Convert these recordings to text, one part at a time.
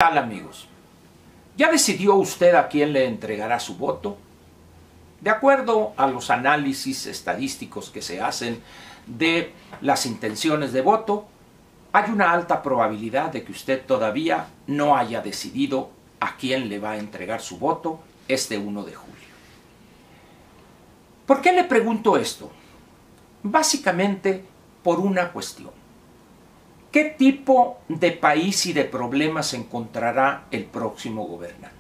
¿Qué tal, amigos? ¿Ya decidió usted a quién le entregará su voto? De acuerdo a los análisis estadísticos que se hacen de las intenciones de voto, hay una alta probabilidad de que usted todavía no haya decidido a quién le va a entregar su voto este 1 de julio. ¿Por qué le pregunto esto? Básicamente por una cuestión. ¿Qué tipo de país y de problemas encontrará el próximo gobernante?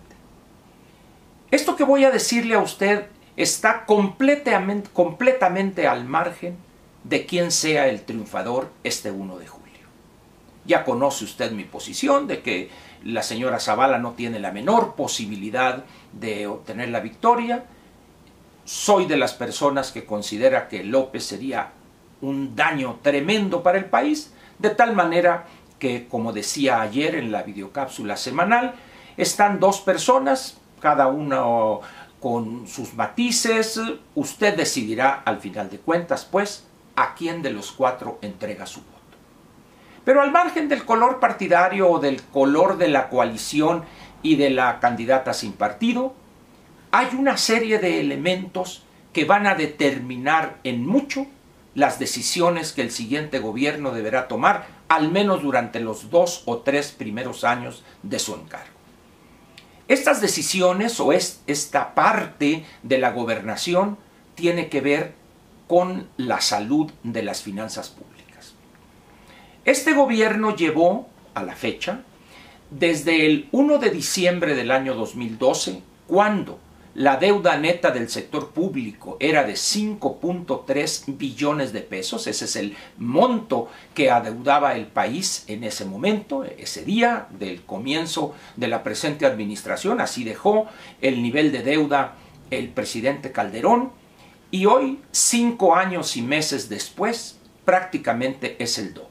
Esto que voy a decirle a usted está completamente al margen de quién sea el triunfador este 1 de julio. Ya conoce usted mi posición de que la señora Zavala no tiene la menor posibilidad de obtener la victoria. Soy de las personas que considera que López sería un daño tremendo para el país, de tal manera que, como decía ayer en la videocápsula semanal, están dos personas, cada uno con sus matices. Usted decidirá al final de cuentas, pues, a quién de los cuatro entrega su voto. Pero al margen del color partidario o del color de la coalición y de la candidata sin partido, hay una serie de elementos que van a determinar en mucho las decisiones que el siguiente gobierno deberá tomar, al menos durante los 2 o 3 primeros años de su encargo. Estas decisiones o esta parte de la gobernación tiene que ver con la salud de las finanzas públicas. Este gobierno llevó a la fecha, desde el 1 de diciembre del año 2012, cuando la deuda neta del sector público era de 5.3 billones de pesos. Ese es el monto que adeudaba el país en ese momento, ese día del comienzo de la presente administración. Así dejó el nivel de deuda el presidente Calderón. Y hoy, 5 años y meses después, prácticamente es el doble.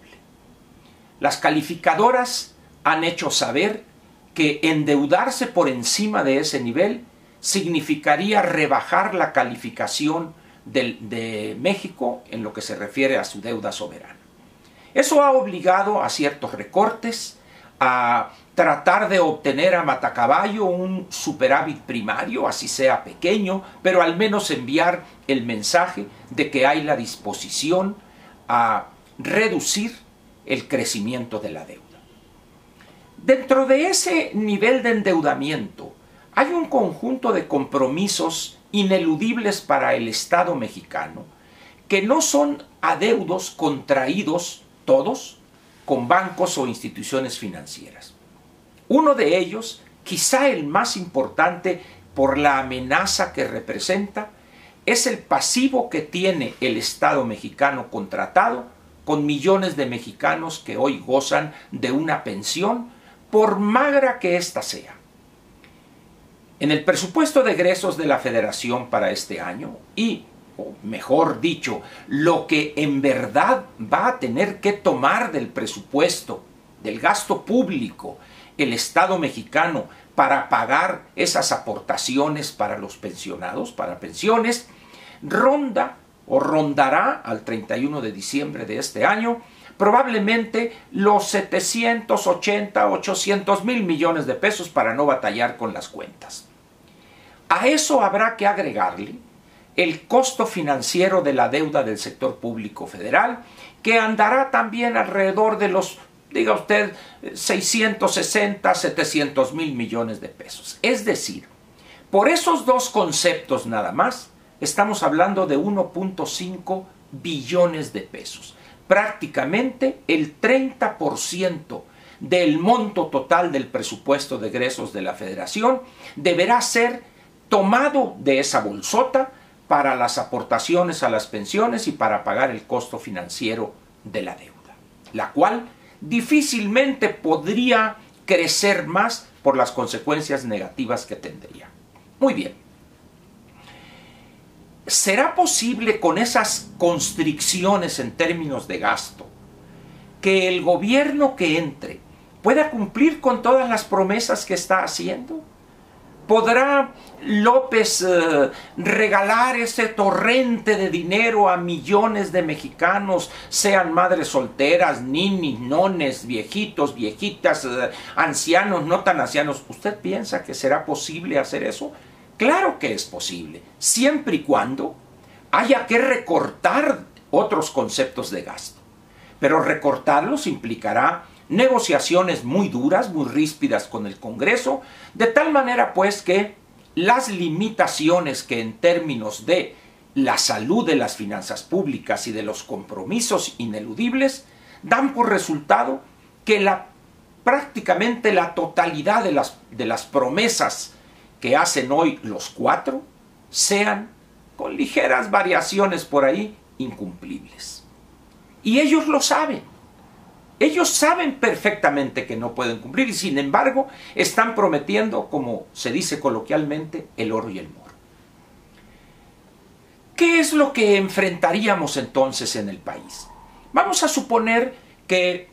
Las calificadoras han hecho saber que endeudarse por encima de ese nivel significaría rebajar la calificación de México en lo que se refiere a su deuda soberana. Eso ha obligado a ciertos recortes, a tratar de obtener a matacaballo un superávit primario, así sea pequeño, pero al menos enviar el mensaje de que hay la disposición a reducir el crecimiento de la deuda. Dentro de ese nivel de endeudamiento, hay un conjunto de compromisos ineludibles para el Estado mexicano que no son adeudos contraídos todos con bancos o instituciones financieras. Uno de ellos, quizá el más importante por la amenaza que representa, es el pasivo que tiene el Estado mexicano contratado con millones de mexicanos que hoy gozan de una pensión, por magra que ésta sea. En el presupuesto de egresos de la Federación para este año, o mejor dicho, lo que en verdad va a tener que tomar del presupuesto, del gasto público, el Estado mexicano para pagar esas aportaciones para los pensionados, para pensiones, rondará al 31 de diciembre de este año probablemente los 780, 800 mil millones de pesos, para no batallar con las cuentas. A eso habrá que agregarle el costo financiero de la deuda del sector público federal, que andará también alrededor de los, diga usted, 660, 700 mil millones de pesos. Es decir, por esos dos conceptos nada más, estamos hablando de 1.5 billones de pesos. Prácticamente el 30% del monto total del presupuesto de egresos de la Federación deberá ser tomado de esa bolsota para las aportaciones a las pensiones y para pagar el costo financiero de la deuda, la cual difícilmente podría crecer más por las consecuencias negativas que tendría. Muy bien. ¿Será posible con esas constricciones en términos de gasto que el gobierno que entre pueda cumplir con todas las promesas que está haciendo? ¿Podrá López regalar ese torrente de dinero a millones de mexicanos, sean madres solteras, ninis, nones, viejitos, viejitas, ancianos, no tan ancianos? ¿Usted piensa que será posible hacer eso? Claro que es posible, siempre y cuando haya que recortar otros conceptos de gasto. Pero recortarlos implicará negociaciones muy duras, muy ríspidas con el Congreso, de tal manera pues que las limitaciones que en términos de la salud de las finanzas públicas y de los compromisos ineludibles dan por resultado que prácticamente la totalidad de las promesas que hacen hoy los cuatro sean, con ligeras variaciones por ahí, incumplibles. Y ellos lo saben. Ellos saben perfectamente que no pueden cumplir y sin embargo están prometiendo, como se dice coloquialmente, el oro y el moro. ¿Qué es lo que enfrentaríamos entonces en el país? Vamos a suponer que,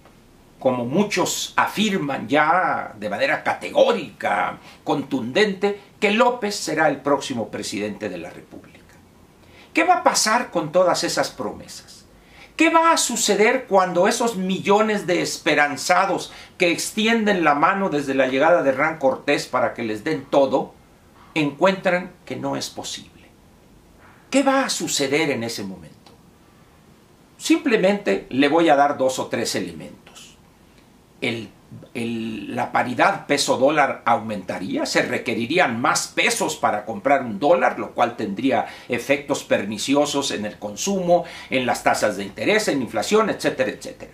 como muchos afirman ya de manera categórica, contundente, que López será el próximo presidente de la República. ¿Qué va a pasar con todas esas promesas? ¿Qué va a suceder cuando esos millones de esperanzados que extienden la mano desde la llegada de Hernán Cortés para que les den todo, encuentran que no es posible? ¿Qué va a suceder en ese momento? Simplemente le voy a dar 2 o 3 elementos. La paridad peso-dólar aumentaría, se requerirían más pesos para comprar un dólar, lo cual tendría efectos perniciosos en el consumo, en las tasas de interés, en inflación, etcétera, etcétera.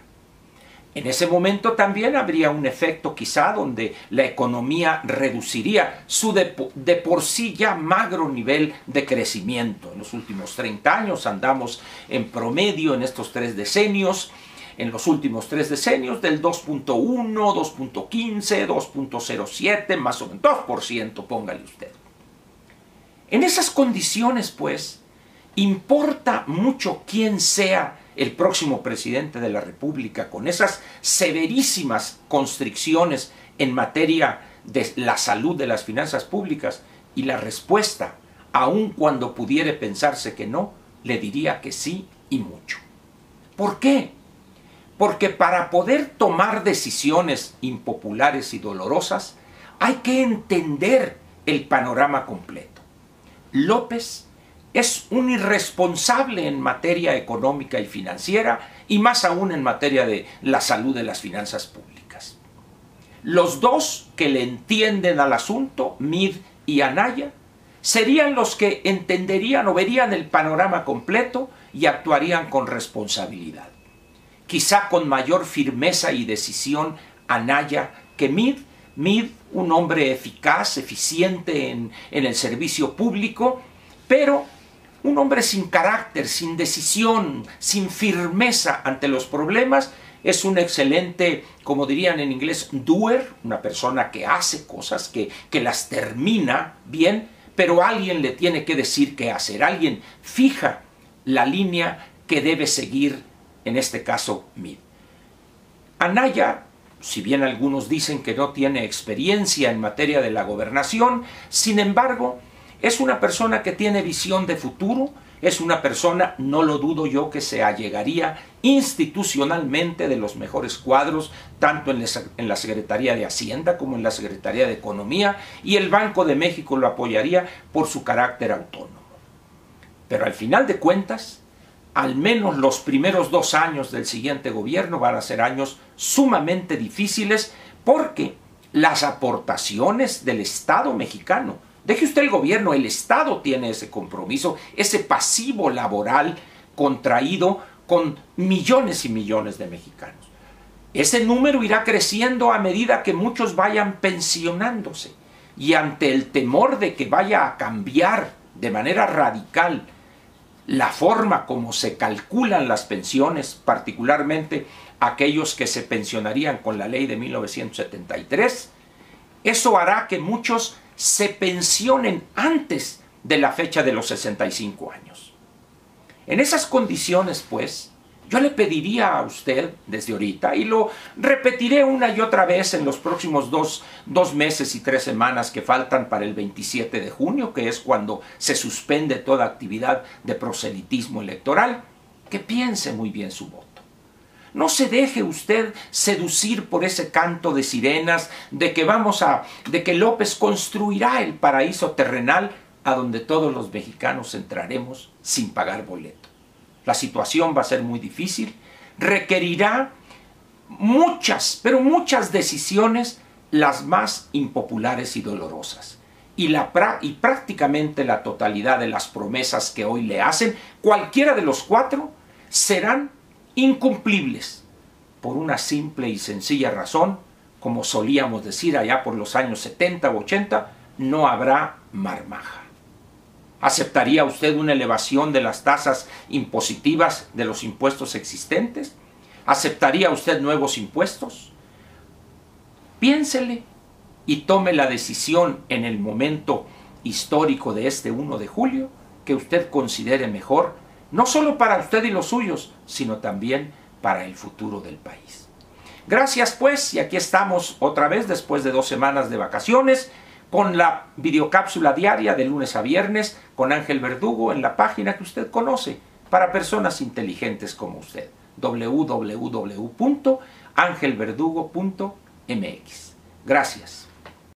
En ese momento también habría un efecto quizá donde la economía reduciría su de por sí ya magro nivel de crecimiento. En los últimos 30 años andamos en promedio en estos 3 decenios, en los últimos 3 decenios del 2.1, 2.15, 2.07, más o menos 2%, póngale usted. En esas condiciones, pues, importa mucho quién sea el próximo presidente de la República, con esas severísimas constricciones en materia de la salud de las finanzas públicas, y la respuesta, aun cuando pudiera pensarse que no, le diría que sí y mucho. ¿Por qué? Porque para poder tomar decisiones impopulares y dolorosas hay que entender el panorama completo. López es un irresponsable en materia económica y financiera y más aún en materia de la salud de las finanzas públicas. Los dos que le entienden al asunto, Meade y Anaya, serían los que entenderían o verían el panorama completo y actuarían con responsabilidad. Quizá con mayor firmeza y decisión Anaya que Meade. Meade, un hombre eficaz, eficiente en el servicio público, pero un hombre sin carácter, sin decisión, sin firmeza ante los problemas. Es un excelente, como dirían en inglés, doer, una persona que hace cosas, que las termina bien, pero alguien le tiene que decir qué hacer, alguien fija la línea que debe seguir, en este caso Meade. Anaya, si bien algunos dicen que no tiene experiencia en materia de la gobernación, sin embargo, es una persona que tiene visión de futuro, es una persona, no lo dudo yo, que se allegaría institucionalmente de los mejores cuadros, tanto en la Secretaría de Hacienda como en la Secretaría de Economía, y el Banco de México lo apoyaría por su carácter autónomo. Pero al final de cuentas, al menos los primeros 2 años del siguiente gobierno van a ser años sumamente difíciles porque las aportaciones del Estado mexicano, deje usted el gobierno, el Estado tiene ese compromiso, ese pasivo laboral contraído con millones y millones de mexicanos. Ese número irá creciendo a medida que muchos vayan pensionándose, y ante el temor de que vaya a cambiar de manera radical la forma como se calculan las pensiones, particularmente aquellos que se pensionarían con la ley de 1973, eso hará que muchos se pensionen antes de la fecha de los 65 años. En esas condiciones, pues, Yo le pediría a usted desde ahorita, y lo repetiré una y otra vez en los próximos dos meses y 3 semanas que faltan para el 27 de junio, que es cuando se suspende toda actividad de proselitismo electoral, que piense muy bien su voto. No se deje usted seducir por ese canto de sirenas de que López construirá el paraíso terrenal a donde todos los mexicanos entraremos sin pagar boleto. La situación va a ser muy difícil, requerirá muchas, pero muchas decisiones, las más impopulares y dolorosas. Y prácticamente la totalidad de las promesas que hoy le hacen, cualquiera de los 4, serán incumplibles por una simple y sencilla razón, como solíamos decir allá por los años 70 o 80, no habrá marmaja. ¿Aceptaría usted una elevación de las tasas impositivas de los impuestos existentes? ¿Aceptaría usted nuevos impuestos? Piénsele y tome la decisión en el momento histórico de este 1 de julio que usted considere mejor, no solo para usted y los suyos, sino también para el futuro del país. Gracias pues, y aquí estamos otra vez después de 2 semanas de vacaciones, con la videocápsula diaria de lunes a viernes con Ángel Verdugo en la página que usted conoce para personas inteligentes como usted, www.angelverdugo.mx. Gracias.